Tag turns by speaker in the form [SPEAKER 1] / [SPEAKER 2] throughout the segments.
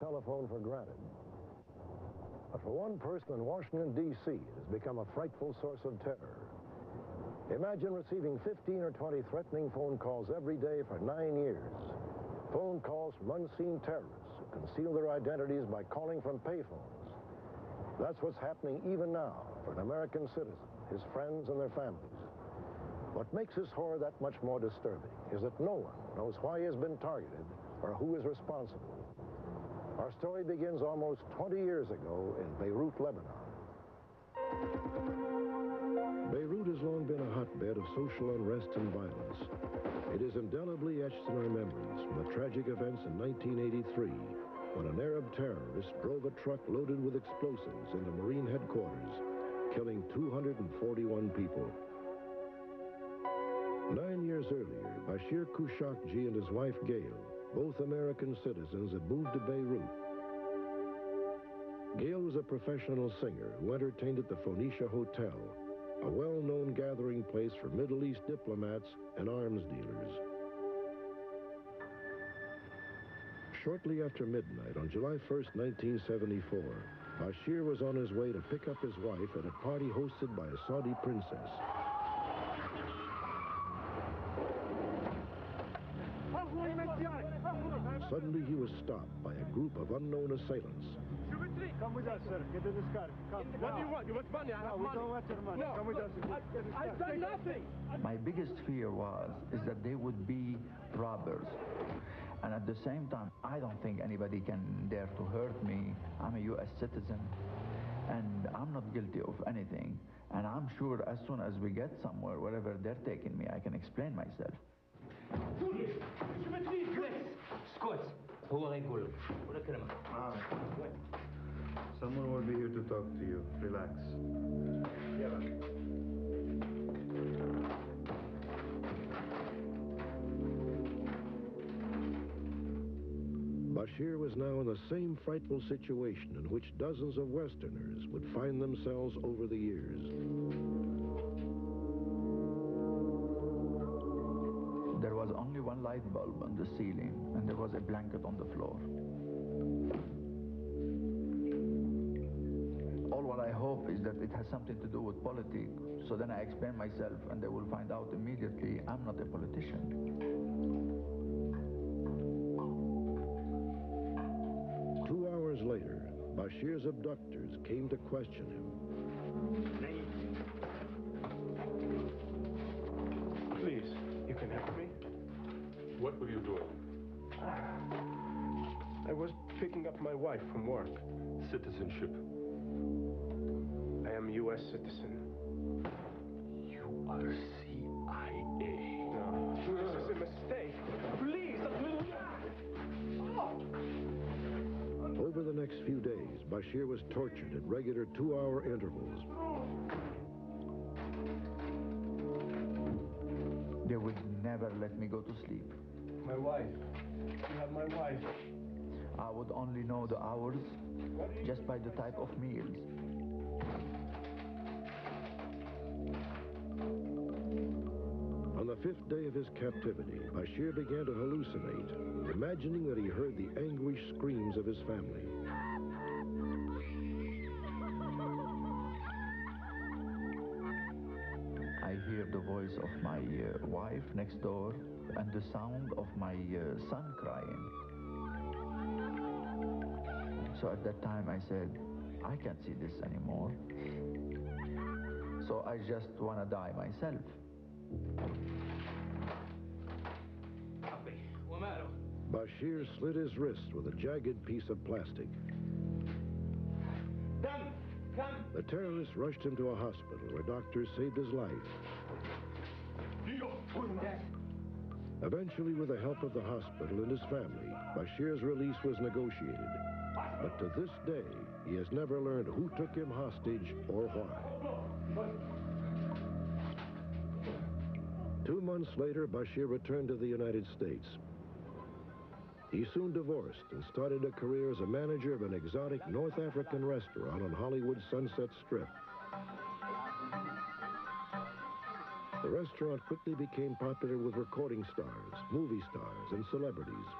[SPEAKER 1] telephone for granted. But for one person in Washington, D.C., it has become a frightful source of terror. Imagine receiving 15 or 20 threatening phone calls every day for 9 years. Phone calls from unseen terrorists who conceal their identities by calling from payphones. That's what's happening even now for an American citizen, his friends, and their families. What makes this horror that much more disturbing is that no one knows why he has been targeted or who is responsible. Our story begins almost 20 years ago in Beirut, Lebanon. Beirut has long been a hotbed of social unrest and violence. It is indelibly etched in our memories from the tragic events in 1983 when an Arab terrorist drove a truck loaded with explosives into Marine headquarters, killing 241 people. 9 years earlier, Bashir Khoushakji and his wife Gail, both American citizens, had moved to Beirut. Gail was a professional singer who entertained at the Phoenicia Hotel, a well-known gathering place for Middle East diplomats and arms dealers. Shortly after midnight on July 1st, 1974, Bashir was on his way to pick up his wife at a party hosted by a Saudi princess. Suddenly, he was stopped by a group of unknown assailants.
[SPEAKER 2] Come with us, sir. Get in this car. Come. What do you want? You want money? I have money. We don't want your money. No, come with us. I've done nothing.
[SPEAKER 3] My biggest fear is that they would be robbers. And at the same time, I don't think anybody can dare to hurt me. I'm a U.S. citizen, and I'm not guilty of anything. And I'm sure as soon as we get somewhere, wherever they're taking me, I can explain myself.
[SPEAKER 4] Someone will be here to talk to you. Relax.
[SPEAKER 1] Bashir was now in the same frightful situation in which dozens of Westerners would find themselves over the years.
[SPEAKER 3] There was only one light bulb on the ceiling, and there was a blanket on the floor. All what I hope is that it has something to do with politics, so then I explain myself, and they will find out immediately I'm not a politician.
[SPEAKER 1] 2 hours later, Bashir's abductors came to question him.
[SPEAKER 5] Please, you can help me?
[SPEAKER 6] What were you doing?
[SPEAKER 5] I was picking up my wife from work.
[SPEAKER 6] Citizenship.
[SPEAKER 5] I am a U.S. citizen.
[SPEAKER 6] You are CIA.
[SPEAKER 5] No, this is a mistake. Please,
[SPEAKER 1] Over the next few days, Bashir was tortured at regular 2-hour intervals.
[SPEAKER 3] They would never let me go to sleep.
[SPEAKER 5] My wife. You have my wife.
[SPEAKER 3] I would only know the hours just by the type of meals.
[SPEAKER 1] On the 5th day of his captivity, Bashir began to hallucinate, imagining that he heard the anguished screams of his family.
[SPEAKER 3] I hear the voice of my wife next door and the sound of my son crying. So at that time I said, I can't see this anymore. So I just want to die myself.
[SPEAKER 1] Bashir slit his wrist with a jagged piece of plastic. The terrorists rushed him to a hospital where doctors saved his life. Eventually, with the help of the hospital and his family, Bashir's release was negotiated. But to this day, he has never learned who took him hostage or why. 2 months later, Bashir returned to the United States. He soon divorced and started a career as a manager of an exotic North African restaurant on Hollywood's Sunset Strip. The restaurant quickly became popular with recording stars, movie stars, and celebrities.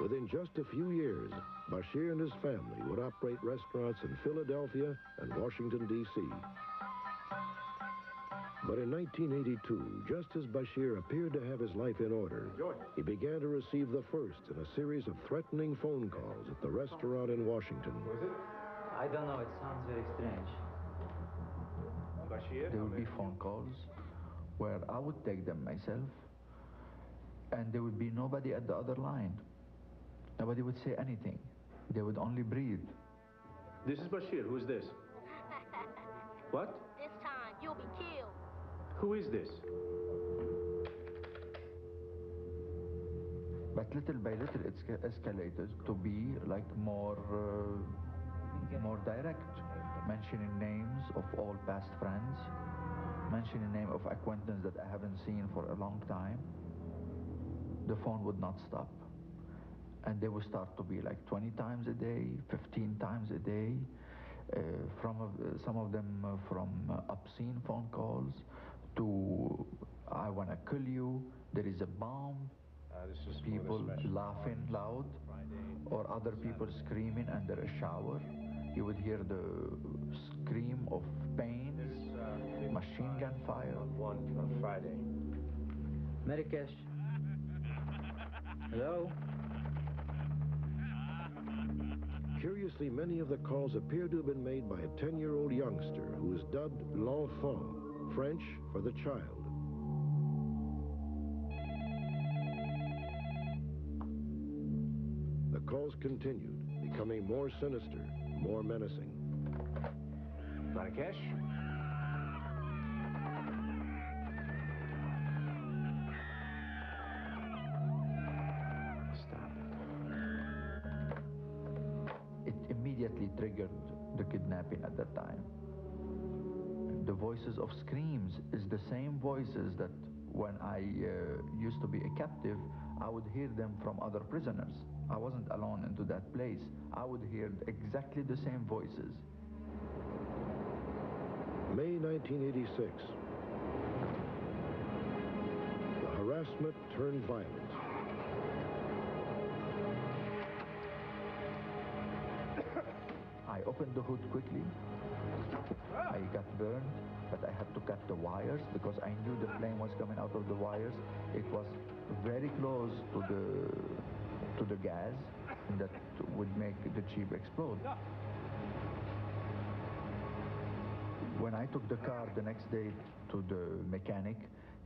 [SPEAKER 1] Within just a few years, Bashir and his family would operate restaurants in Philadelphia and Washington, D.C. But in 1982, just as Bashir appeared to have his life in order, he began to receive the first in a series of threatening phone calls at the restaurant in Washington.
[SPEAKER 3] I don't know, it sounds very strange. There would be phone calls where I would take them myself, and there would be nobody at the other line. Nobody would say anything. They would only breathe.
[SPEAKER 5] This is Bashir. Who's this? What?
[SPEAKER 7] This time, you'll be killed.
[SPEAKER 5] Who is this?
[SPEAKER 3] But little by little, it's escalated to be like more direct, mentioning names of all past friends, mentioning name of acquaintance that I haven't seen for a long time. The phone would not stop. And they would start to be like 20 times a day, 15 times a day, some of them from obscene phone calls to I want to kill you, there is a bomb, people laughing loud, or other people screaming under a shower. You would hear the scream of pain, machine gun fire.
[SPEAKER 5] On Friday.
[SPEAKER 3] Marrakesh. Hello?
[SPEAKER 1] Curiously, many of the calls appear to have been made by a 10-year-old youngster who was dubbed l'enfant, French for the child. The calls continued, becoming more sinister, more menacing.
[SPEAKER 5] Marrakesh? Stop it.
[SPEAKER 3] It immediately triggered the kidnapping at that time. The voices of screams is the same voices that when I used to be a captive, I would hear them from other prisoners. I wasn't alone into that place. I would hear exactly the same voices.
[SPEAKER 1] May 1986. The harassment turned violent.
[SPEAKER 3] I opened the hood quickly. I got burned, but I had to cut the wires because I knew the flame was coming out of the wires. It was very close to the gas that would make the Jeep explode. When I took the car the next day to the mechanic,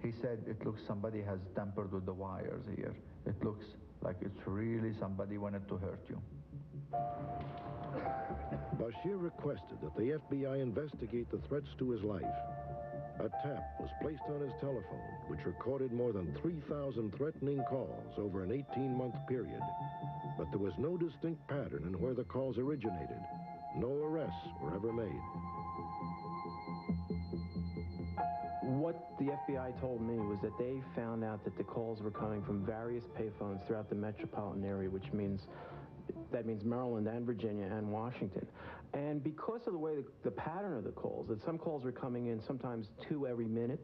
[SPEAKER 3] he said, it looks somebody has tampered with the wires here. It looks like it's really somebody wanted to hurt you.
[SPEAKER 1] Bashir requested that the FBI investigate the threats to his life. A tap was placed on his telephone, which recorded more than 3,000 threatening calls over an 18-month period. But there was no distinct pattern in where the calls originated. No arrests were ever made.
[SPEAKER 5] What the FBI told me was that they found out that the calls were coming from various payphones throughout the metropolitan area, which means that means Maryland and Virginia and Washington. And because of the way the pattern of the calls, that some calls are coming in sometimes 2 every minute,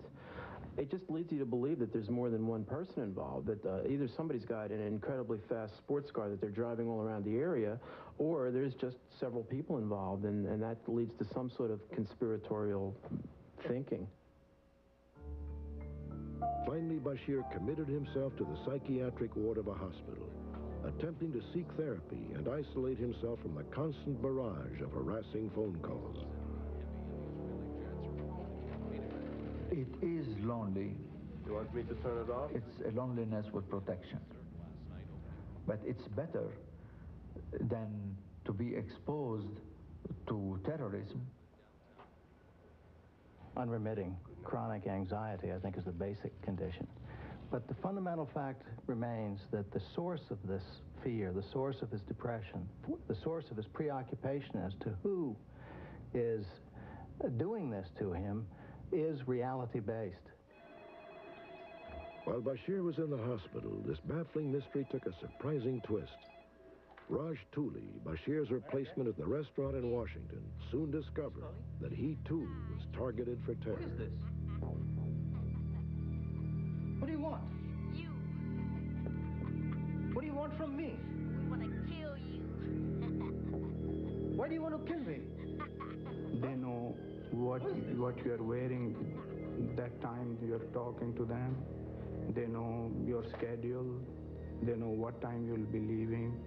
[SPEAKER 5] it just leads you to believe that there's more than one person involved, that either somebody's got an incredibly fast sports car that they're driving all around the area, or there's just several people involved, and that leads to some sort of conspiratorial thinking.
[SPEAKER 1] Finally, Bashir committed himself to the psychiatric ward of a hospital, attempting to seek therapy and isolate himself from the constant barrage of harassing phone calls.
[SPEAKER 3] It is lonely.
[SPEAKER 5] You want me to turn it off?
[SPEAKER 3] It's a loneliness with protection. But it's better than to be exposed to terrorism.
[SPEAKER 8] Unremitting chronic anxiety, I think, is the basic condition. But the fundamental fact remains that the source of this fear, the source of his depression, the source of his preoccupation as to who is doing this to him is reality-based.
[SPEAKER 1] While Bashir was in the hospital, this baffling mystery took a surprising twist. Raj Tooley, Bashir's replacement at the restaurant in Washington, soon discovered that he, too, was targeted for terror.
[SPEAKER 3] What is this? What do you want?
[SPEAKER 7] You.
[SPEAKER 3] What do you want from me?
[SPEAKER 2] Why do you want to kill me?
[SPEAKER 9] They know what you are wearing that time you are talking to them. They know your schedule. They know what time you'll be leaving.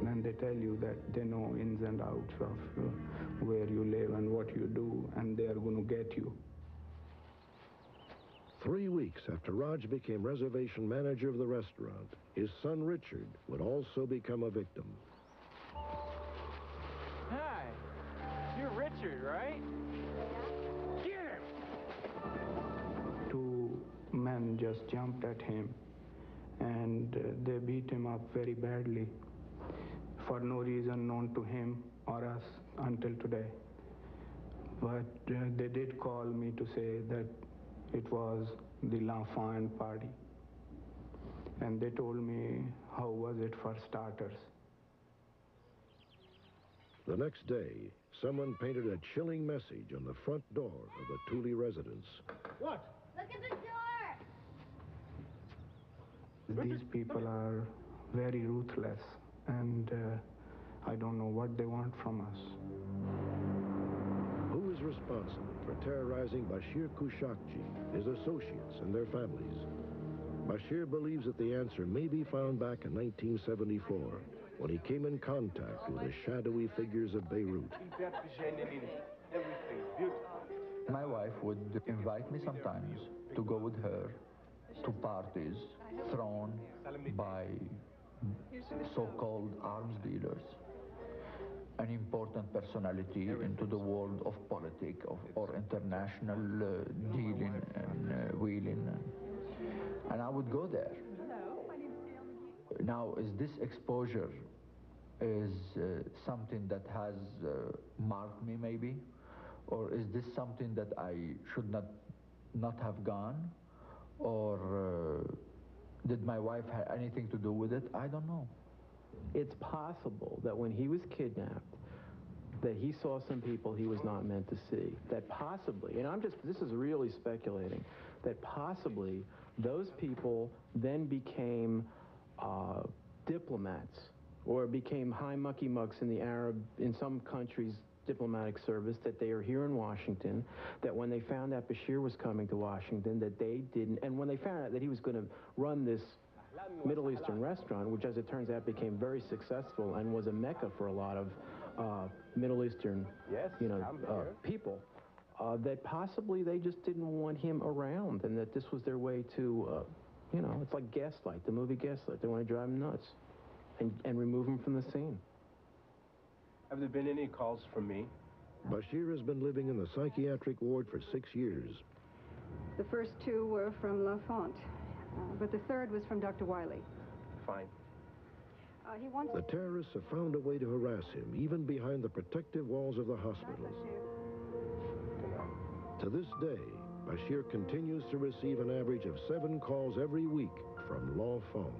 [SPEAKER 9] And they tell you that they know ins and outs of where you live and what you do, and they are going to get you.
[SPEAKER 1] 3 weeks after Raj became reservation manager of the restaurant, his son Richard would also become a victim.
[SPEAKER 5] Hi, you're Richard, right?
[SPEAKER 9] Get him! 2 men just jumped at him, and they beat him up very badly for no reason known to him or us until today. But they did call me to say that it was the L'Enfant party. And they told me how was it for starters.
[SPEAKER 1] The next day, someone painted a chilling message on the front door of the Thule residence.
[SPEAKER 2] What?
[SPEAKER 7] Look at the door!
[SPEAKER 9] These people are very ruthless, and I don't know what they want from us.
[SPEAKER 1] Who is responsible for terrorizing Bashir Khosrowshahi, his associates, and their families? Bashir believes that the answer may be found back in 1974, when he came in contact with the shadowy figures of Beirut.
[SPEAKER 3] My wife would invite me sometimes to go with her to parties thrown by so-called arms dealers, an important personality into the world of politics or international dealing and wheeling. And I would go there. Now, is this exposure is something that has marked me maybe? Or is this something that I should not have gone? Or did my wife have anything to do with it? I don't know.
[SPEAKER 5] It's possible that when he was kidnapped, that he saw some people he was not meant to see. That possibly, and this is really speculating, that possibly those people then became diplomats or became high mucky mucks in some countries' diplomatic service, that they are here in Washington, that when they found out Bashir was coming to Washington, that they didn't, and when they found out that he was going to run this Middle Eastern restaurant, which as it turns out became very successful and was a mecca for a lot of Middle Eastern people, that possibly they just didn't want him around, and that this was their way to, it's like Gaslight, the movie Gaslight. They want to drive him nuts and remove him from the scene.
[SPEAKER 2] Have there been any calls from me?
[SPEAKER 1] Bashir has been living in the psychiatric ward for 6 years.
[SPEAKER 10] The first 2 were from L'Enfant, but the third was from Dr. Wiley.
[SPEAKER 2] Fine.
[SPEAKER 1] The terrorists have found a way to harass him, even behind the protective walls of the hospitals. To this day, Bashir continues to receive an average of 7 calls every week from L'Enfant.